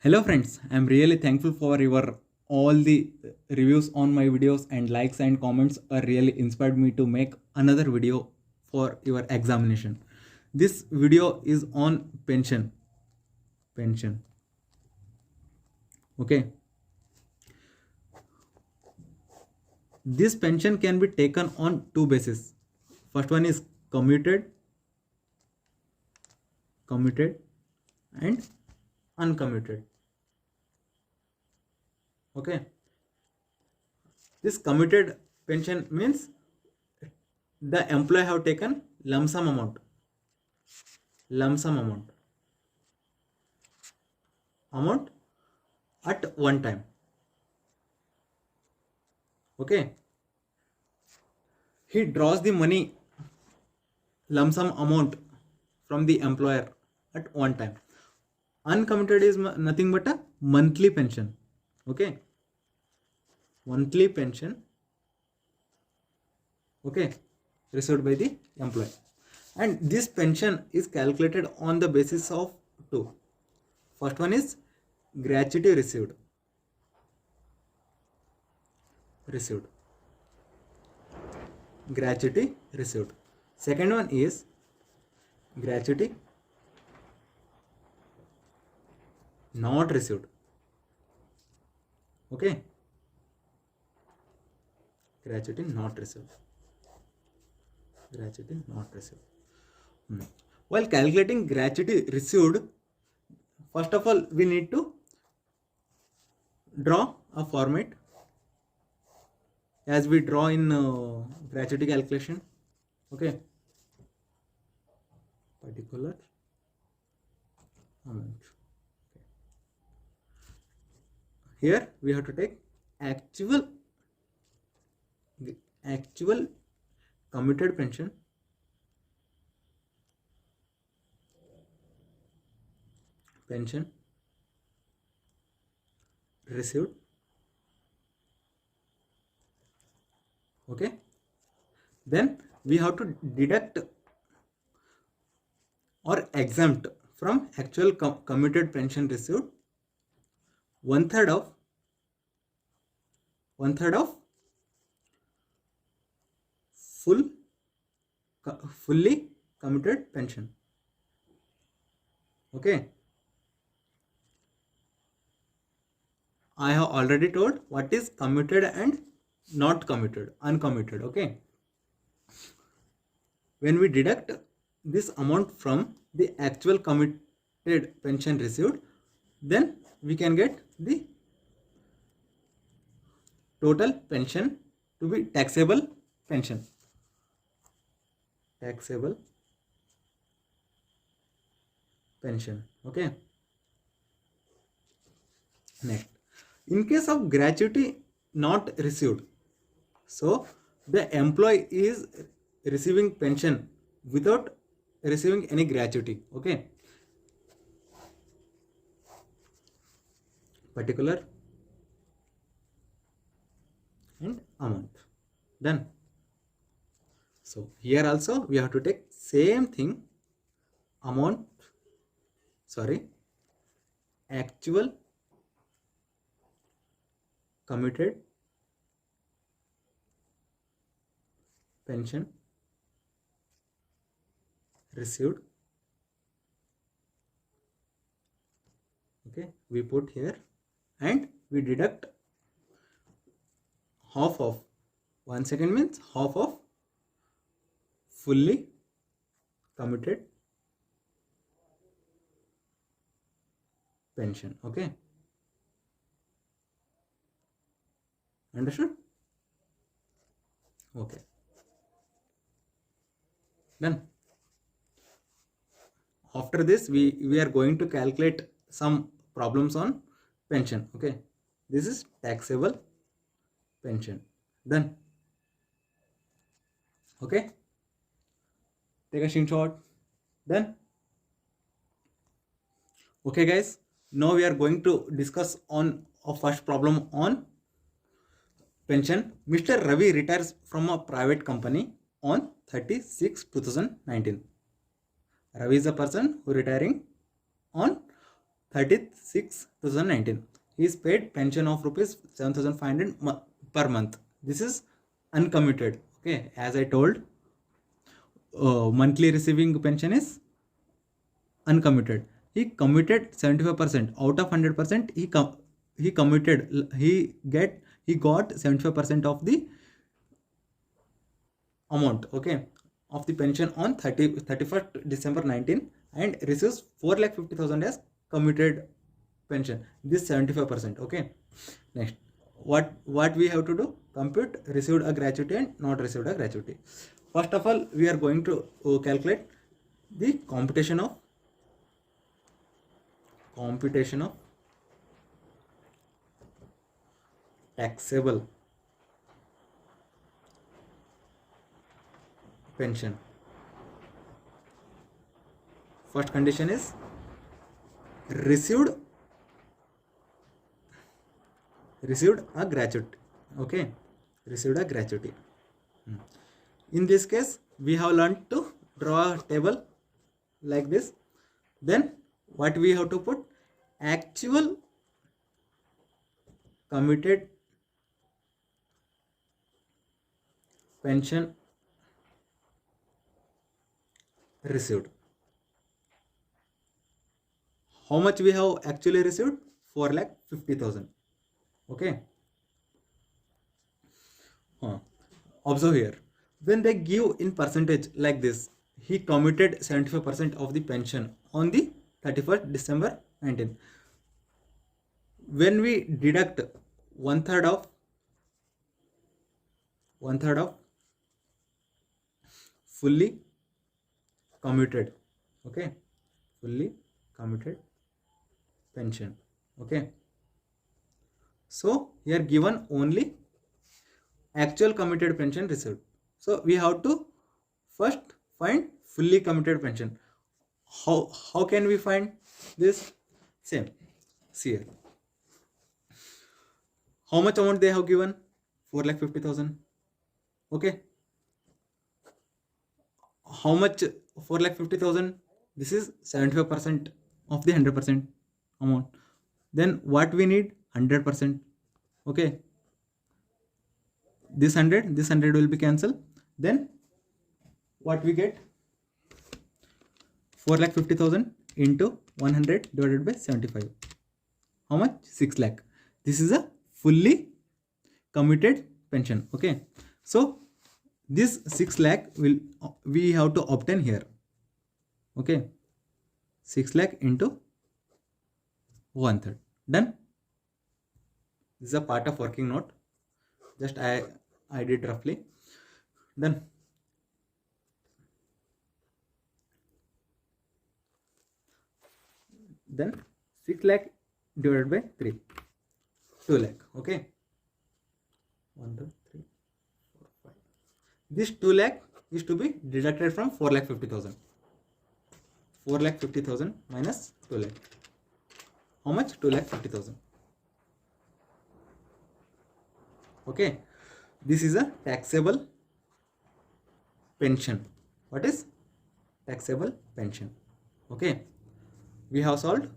Hello friends, I'm really thankful for your all the reviews on my videos and likes and comments are really inspired me to make another video for your examination. This video is on pension. Pension. Okay. This pension can be taken on two bases. First one is commuted and uncommuted. Okay. This commuted pension means the employee have taken lump sum amount at one time. Okay, he draws the money lump sum amount from the employer at one time. Uncommitted is nothing but a monthly pension. Okay, monthly pension. Okay, received by the employee, and this pension is calculated on the basis of two. First one is gratuity received gratuity received. Second one is gratuity not received. Okay, gratuity not received. While calculating gratuity received, first of all we need to draw a format as we draw in gratuity calculation. Okay, particular amount. Okay. Here we have to take actual committed pension received. Okay, then we have to deduct or exempt from actual committed pension received one third of fully committed pension. Okay, I have already told what is committed and not committed, uncommitted. Okay, when we deduct this amount from the actual committed pension received, then we can get the total pension to be taxable pension. Okay, next, in case of gratuity not received, so the employee is receiving pension without receiving any gratuity. Okay, particular and amount. Done. So here also we have to take same thing, actual committed pension received. Okay, we put here and we deduct half of 1 second means half of fully committed pension. Okay, understood? Okay, done. After this we are going to calculate some problems on pension. Okay, this is taxable pension. Done. Okay, take a screenshot. Done. Okay guys, now we are going to discuss on a first problem on pension. Mr. Ravi retires from a private company on 30/6/2019. Ravi is a person who retiring on 30th 2019. He is paid pension of rupees 7,500 per month. This is uncommitted. Okay, as I told, monthly receiving pension is uncommitted. He committed 75% out of 100%. He committed. He got 75% of the amount. Okay, of the pension on 31st December 19, and receives 4,50,000 as committed pension. This 75%. Okay. Next, what we have to do? Compute received a gratuity and not received a gratuity. First of all, we are going to calculate the computation of taxable pension. First condition is received a gratuity. Okay, received a gratuity. In this case, we have learned to draw a table like this. Then what we have to put? Actual committed pension received. How much we have actually received? 4,50,000. Okay. Observe here. When they give in percentage like this, he committed 75% of the pension on the 31st December 19. When we deduct one third of fully committed, okay, fully committed pension. Okay, so here given only actual committed pension received. So we have to first find fully committed pension. How can we find this? Same. See here. How much amount they have given? 4,50,000. Okay. How much? 4,50,000. This is 75% of the 100% amount. Then what we need? 100%. Okay. This 100 will be cancelled. Then what we get? 4,50,000 into 100 divided by 75. How much? 6 lakh. This is a fully committed pension. Okay. So this 6 lakh we have to obtain here. Okay. 6 lakh into 1/3. Done. This is a part of working note. Just I did roughly. Done. Then 6 lakh divided by 3. 2 lakh. Okay. 1, 2, 3, 4, 5. This 2 lakh is to be deducted from 4,50,000. 4,50,000 minus 2 lakh. How much? 2,50,000. Okay. This is a taxable pension. What is taxable pension? Okay. We have solved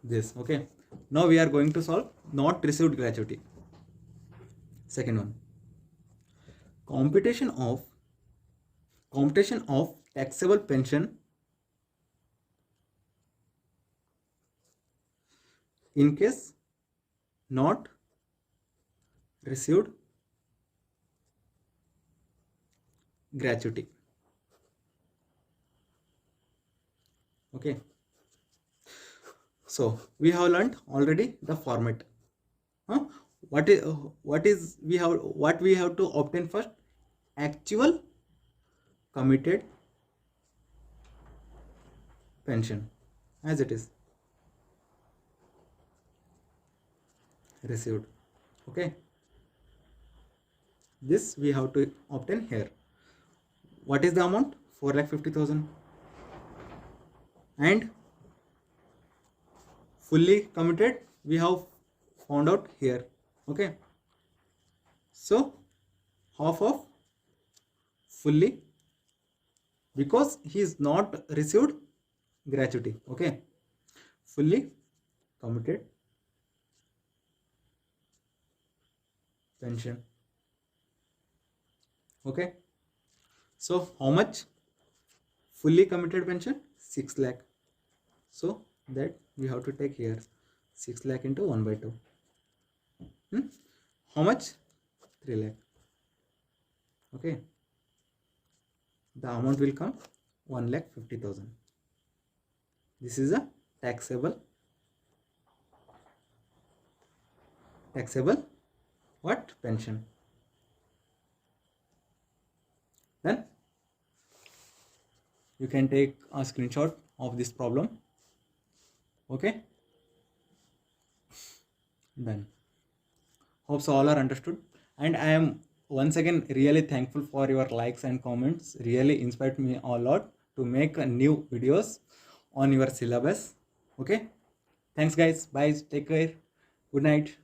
this. Okay. Now we are going to solve not received gratuity. Second one. Computation of taxable pension in case not received gratuity. Okay. So we have learned already the format. What we have to obtain first? Actual committed pension as it is received. Okay. This we have to obtain here. What is the amount? 4,50,000. And fully committed we have found out here. Okay. So half of fully, because he is not received gratuity. Okay. fully committed pension. Okay, so how much? Fully committed pension 6 lakh. So that we have to take here 6 lakh into 1 by 2. How much? 3 lakh. Okay, the amount will come 1,50,000. This is a taxable what? Pension. Then you can take a screenshot of this problem. Okay, done. Hope so all are understood, and I am once again really thankful for your likes and comments. Really inspired me a lot to make new videos on your syllabus. Okay, thanks guys, bye, take care, good night.